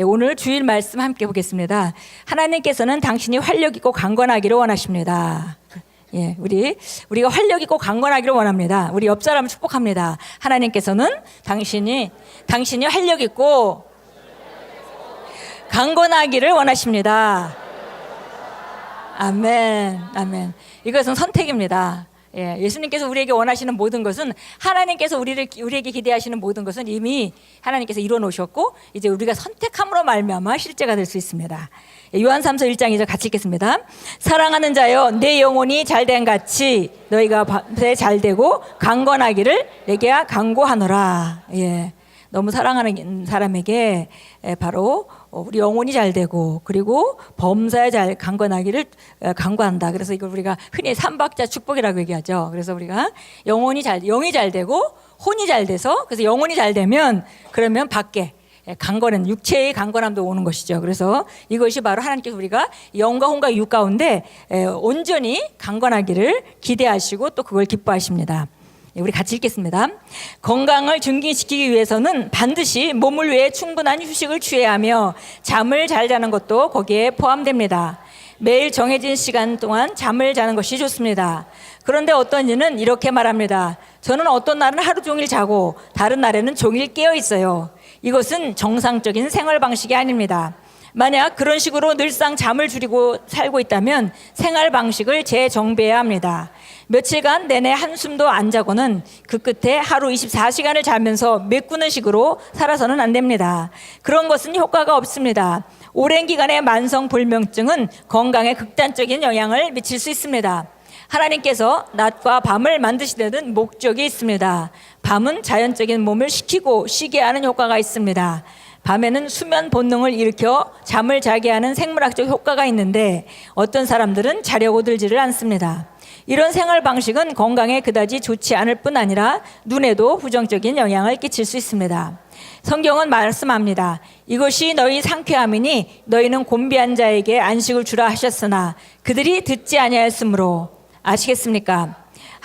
오늘 주일 말씀 함께 보겠습니다. 하나님께서는 당신이 활력 있고 강건하기를 원하십니다. 예, 우리가 활력 있고 강건하기를 원합니다. 우리 옆 사람을 축복합니다. 하나님께서는 당신이 활력 있고 강건하기를 원하십니다. 아멘, 아멘. 이것은 선택입니다. 예, 예수님께서 우리에게 원하시는 모든 것은, 하나님께서 우리에게 기대하시는 모든 것은 이미 하나님께서 이루어 놓으셨고, 이제 우리가 선택함으로 말미암아 실제가 될 수 있습니다. 예, 요한 3서 1장 2절 같이 읽겠습니다. 사랑하는 자여, 내 영혼이 잘된 같이 너희가 밤새 잘되고 강건하기를 내게 강구하노라. 예, 너무 사랑하는 사람에게 바로 우리 영혼이 잘 되고, 그리고 범사에 잘 강건하기를 강구한다. 그래서 이걸 우리가 흔히 삼박자 축복이라고 얘기하죠. 그래서 우리가 영이 잘 되고 혼이 잘 돼서, 그래서 영혼이 잘 되면 그러면 밖에 강건한 육체의 강건함도 오는 것이죠. 그래서 이것이 바로 하나님께서 우리가 영과 혼과 육 가운데 온전히 강건하기를 기대하시고 또 그걸 기뻐하십니다. 우리 같이 읽겠습니다. 건강을 증진시키기 위해서는 반드시 몸을 위해 충분한 휴식을 취해야 하며 잠을 잘 자는 것도 거기에 포함됩니다. 매일 정해진 시간 동안 잠을 자는 것이 좋습니다. 그런데 어떤 이는 이렇게 말합니다. 저는 어떤 날은 하루 종일 자고 다른 날에는 종일 깨어 있어요. 이것은 정상적인 생활 방식이 아닙니다. 만약 그런 식으로 늘상 잠을 줄이고 살고 있다면 생활 방식을 재정비해야 합니다. 며칠간 내내 한숨도 안 자고는 그 끝에 하루 24시간을 자면서 메꾸는 식으로 살아서는 안 됩니다. 그런 것은 효과가 없습니다. 오랜 기간의 만성불면증은 건강에 극단적인 영향을 미칠 수 있습니다. 하나님께서 낮과 밤을 만드시려는 목적이 있습니다. 밤은 자연적인 몸을 식히고 쉬게 하는 효과가 있습니다. 밤에는 수면 본능을 일으켜 잠을 자게 하는 생물학적 효과가 있는데 어떤 사람들은 자려고 들지를 않습니다. 이런 생활 방식은 건강에 그다지 좋지 않을 뿐 아니라 눈에도 부정적인 영향을 끼칠 수 있습니다. 성경은 말씀합니다. 이것이 너희 상쾌함이니 너희는 곤비한 자에게 안식을 주라 하셨으나 그들이 듣지 아니하였으므로. 아시겠습니까?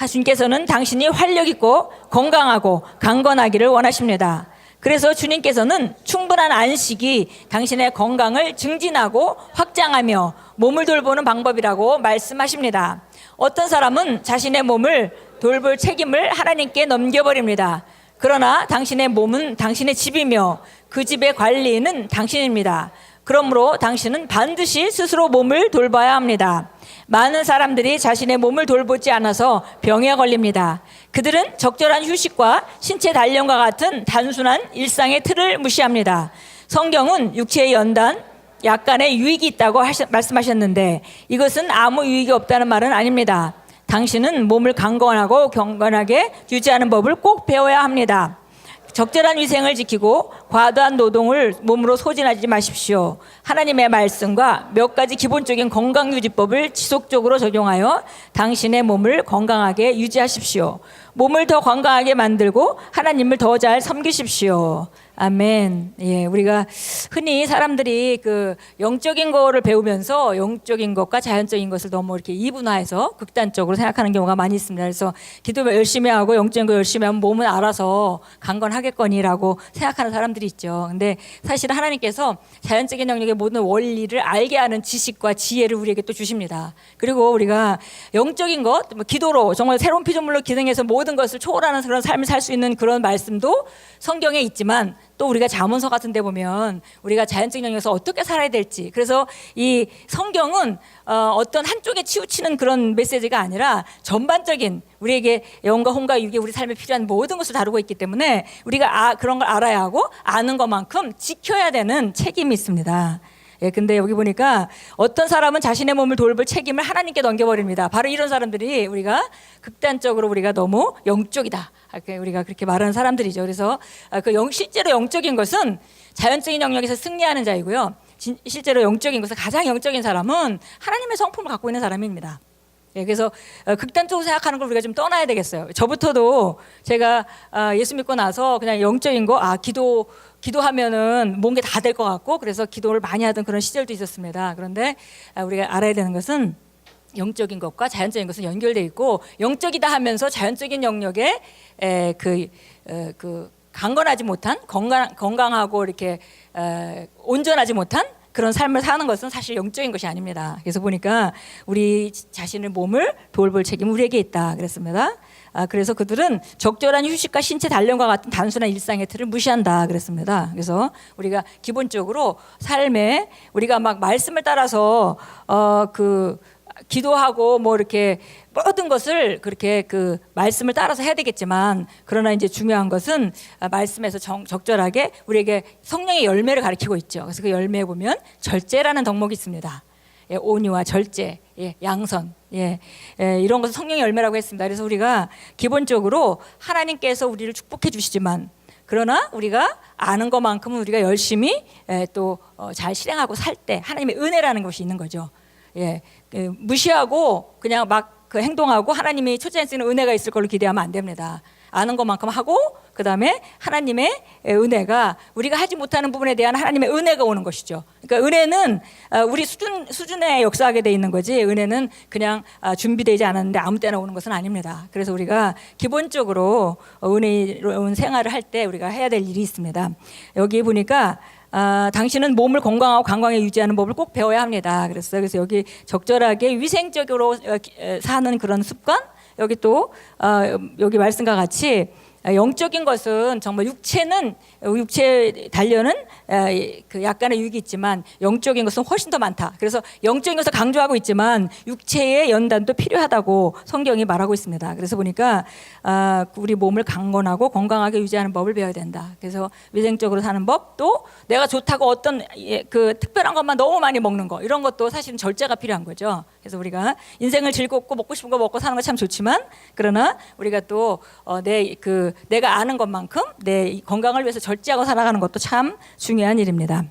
주님께서는 당신이 활력 있고 건강하고 강건하기를 원하십니다. 그래서 주님께서는 충분한 안식이 당신의 건강을 증진하고 확장하며 몸을 돌보는 방법이라고 말씀하십니다. 어떤 사람은 자신의 몸을 돌볼 책임을 하나님께 넘겨버립니다. 그러나 당신의 몸은 당신의 집이며 그 집의 관리인은 당신입니다. 그러므로 당신은 반드시 스스로 몸을 돌봐야 합니다. 많은 사람들이 자신의 몸을 돌보지 않아서 병에 걸립니다. 그들은 적절한 휴식과 신체 단련과 같은 단순한 일상의 틀을 무시합니다. 성경은 육체의 연단, 약간의 유익이 있다고 말씀하셨는데 이것은 아무 유익이 없다는 말은 아닙니다. 당신은 몸을 강건하고 경건하게 유지하는 법을 꼭 배워야 합니다. 적절한 위생을 지키고 과도한 노동을 몸으로 소진하지 마십시오. 하나님의 말씀과 몇 가지 기본적인 건강유지법을 지속적으로 적용하여 당신의 몸을 건강하게 유지하십시오. 몸을 더 건강하게 만들고 하나님을 더 잘 섬기십시오. 아멘. 예, 우리가 흔히 사람들이 그 영적인 거를 배우면서 영적인 것과 자연적인 것을 너무 이렇게 이분화해서 극단적으로 생각하는 경우가 많이 있습니다. 그래서 기도 열심히 하고 영적인 거 열심히 하면 몸은 알아서 강건하겠거니라고 생각하는 사람들이 있죠. 근데 사실 하나님께서 자연적인 영역의 모든 원리를 알게 하는 지식과 지혜를 우리에게 또 주십니다. 그리고 우리가 영적인 것, 기도로 정말 새로운 피조물로 기능해서 모든 것을 초월하는 그런 삶을 살 수 있는 그런 말씀도 성경에 있지만 또 우리가 잠언서 같은 데 보면 우리가 자연적인 영역에서 어떻게 살아야 될지, 그래서 이 성경은 어떤 한쪽에 치우치는 그런 메시지가 아니라 전반적인 우리에게 영과 혼과 육이 우리 삶에 필요한 모든 것을 다루고 있기 때문에 우리가 그런 걸 알아야 하고 아는 것만큼 지켜야 되는 책임이 있습니다. 예, 근데 여기 보니까 어떤 사람은 자신의 몸을 돌볼 책임을 하나님께 넘겨버립니다. 바로 이런 사람들이 우리가 극단적으로 우리가 너무 영적이다, 우리가 그렇게 말하는 사람들이죠. 그래서 실제로 영적인 것은 자연적인 영역에서 승리하는 자이고요. 실제로 영적인 것은 가장 영적인 사람은 하나님의 성품을 갖고 있는 사람입니다. 예, 그래서 극단적으로 생각하는 걸 우리가 좀 떠나야 되겠어요. 저부터도 제가 예수 믿고 나서 그냥 영적인 거, 기도하면은 뭔가 다 될 것 같고 그래서 기도를 많이 하던 그런 시절도 있었습니다. 그런데 우리가 알아야 되는 것은 영적인 것과 자연적인 것은 연결되어 있고 영적이다 하면서 자연적인 영역에 강건하지 못한 건강하고 이렇게 온전하지 못한 그런 삶을 사는 것은 사실 영적인 것이 아닙니다. 그래서 보니까 우리 자신의 몸을 돌볼 책임은 우리에게 있다 그랬습니다. 그래서 그들은 적절한 휴식과 신체 단련과 같은 단순한 일상의 틀을 무시한다 그랬습니다. 그래서 우리가 기본적으로 삶에 우리가 막 말씀을 따라서 기도하고 뭐 이렇게 모든 것을 그렇게 그 말씀을 따라서 해야 되겠지만, 그러나 이제 중요한 것은 말씀에서 적절하게 우리에게 성령의 열매를 가리키고 있죠. 그래서 그 열매에 보면 절제라는 덕목이 있습니다. 예, 온유와 절제, 예, 양선, 이런 것을 성령의 열매라고 했습니다. 그래서 우리가 기본적으로 하나님께서 우리를 축복해 주시지만, 그러나 우리가 아는 것만큼은 우리가 열심히 또 잘 실행하고 살 때 하나님의 은혜라는 것이 있는 거죠. 무시하고 그냥 막 그 행동하고 하나님이 초자연 쓰는 은혜가 있을 걸로 기대하면 안 됩니다. 아는 것만큼 하고, 그 다음에 하나님의 은혜가 우리가 하지 못하는 부분에 대한 하나님의 은혜가 오는 것이죠. 그러니까 은혜는 우리 수준에 역사하게 돼 있는 거지, 은혜는 그냥 준비되지 않았는데 아무 때나 오는 것은 아닙니다. 그래서 우리가 기본적으로 은혜로운 생활을 할 때 우리가 해야 될 일이 있습니다. 여기 보니까 당신은 몸을 건강하고 강건하게 유지하는 법을 꼭 배워야 합니다. 그래서 여기 적절하게 위생적으로 사는 그런 습관, 여기 또 여기 말씀과 같이 영적인 것은 정말 육체 단련은 그 약간의 유익이 있지만 영적인 것은 훨씬 더 많다. 그래서 영적인 것을 강조하고 있지만 육체의 연단도 필요하다고 성경이 말하고 있습니다. 그래서 보니까 우리 몸을 강건하고 건강하게 유지하는 법을 배워야 된다. 그래서 위생적으로 사는 법, 또 내가 좋다고 어떤 그 특별한 것만 너무 많이 먹는 거, 이런 것도 사실은 절제가 필요한 거죠. 그래서 우리가 인생을 즐겁고 먹고 싶은 거 먹고 사는 거 참 좋지만, 그러나 우리가 또 내가 아는 것만큼 내 건강을 위해서 절제하고 살아가는 것도 참 중요한 일입니다.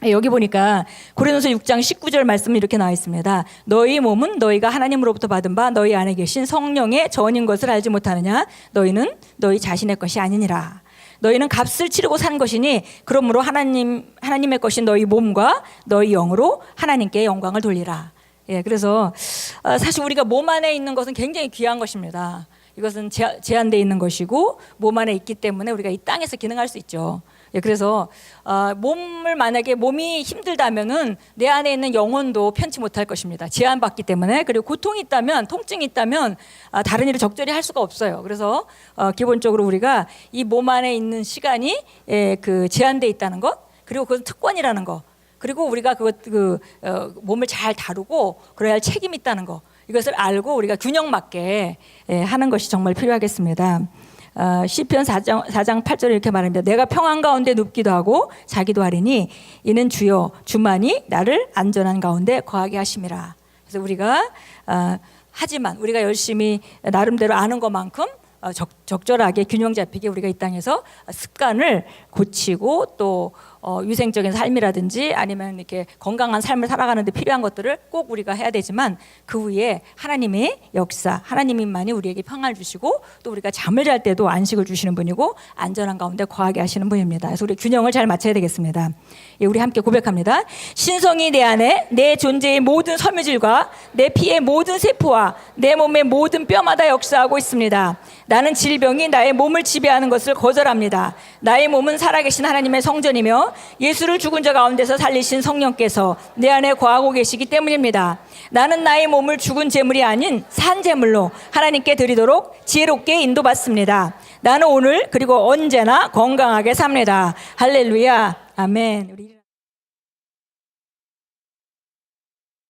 여기 보니까 고린도서 6장 19절 말씀이 이렇게 나와 있습니다. 너희 몸은 너희가 하나님으로부터 받은 바 너희 안에 계신 성령의 전인 것을 알지 못하느냐? 너희는 너희 자신의 것이 아니니라. 너희는 값을 치르고 산 것이니 그러므로 하나님의 것인 너희 몸과 너희 영으로 하나님께 영광을 돌리라. 그래서 사실 우리가 몸 안에 있는 것은 굉장히 귀한 것입니다. 이것은 제한되어 있는 것이고 몸 안에 있기 때문에 우리가 이 땅에서 기능할 수 있죠. 그래서 만약에 몸이 힘들다면은 내 안에 있는 영혼도 편치 못할 것입니다. 제한받기 때문에. 그리고 고통이 있다면, 통증이 있다면 다른 일을 적절히 할 수가 없어요. 그래서 기본적으로 우리가 이 몸 안에 있는 시간이 제한되어 있다는 것, 그리고 그것은 특권이라는 것, 그리고 우리가 몸을 잘 다루고 그래야 할 책임이 있다는 것, 이것을 알고 우리가 균형 맞게 하는 것이 정말 필요하겠습니다. 시편 4장 8절에 이렇게 말합니다. 내가 평안 가운데 눕기도 하고 자기도 하리니 이는 주여 주만이 나를 안전한 가운데 거하게 하심이라. 그래서 우리가 하지만 우리가 열심히 나름대로 아는 것만큼 적절하게 균형 잡히게 우리가 이 땅에서 습관을 고치고 또 위생적인 삶이라든지 아니면 이렇게 건강한 삶을 살아가는 데 필요한 것들을 꼭 우리가 해야 되지만, 그 위에 하나님의 역사, 하나님만이 우리에게 평안을 주시고 또 우리가 잠을 잘 때도 안식을 주시는 분이고 안전한 가운데 거하게 하시는 분입니다. 그래서 우리 균형을 잘 맞춰야 되겠습니다. 우리 함께 고백합니다. 신성이 내 안에 내 존재의 모든 섬유질과 내 피의 모든 세포와 내 몸의 모든 뼈마다 역사하고 있습니다. 나는 질병이 나의 몸을 지배하는 것을 거절합니다. 나의 몸은 살아계신 하나님의 성전이며 예수를 죽은 자 가운데서 살리신 성령께서 내 안에 거하고 계시기 때문입니다. 나는 나의 몸을 죽은 제물이 아닌 산 제물로 하나님께 드리도록 지혜롭게 인도받습니다. 나는 오늘 그리고 언제나 건강하게 삽니다. 할렐루야. 아멘.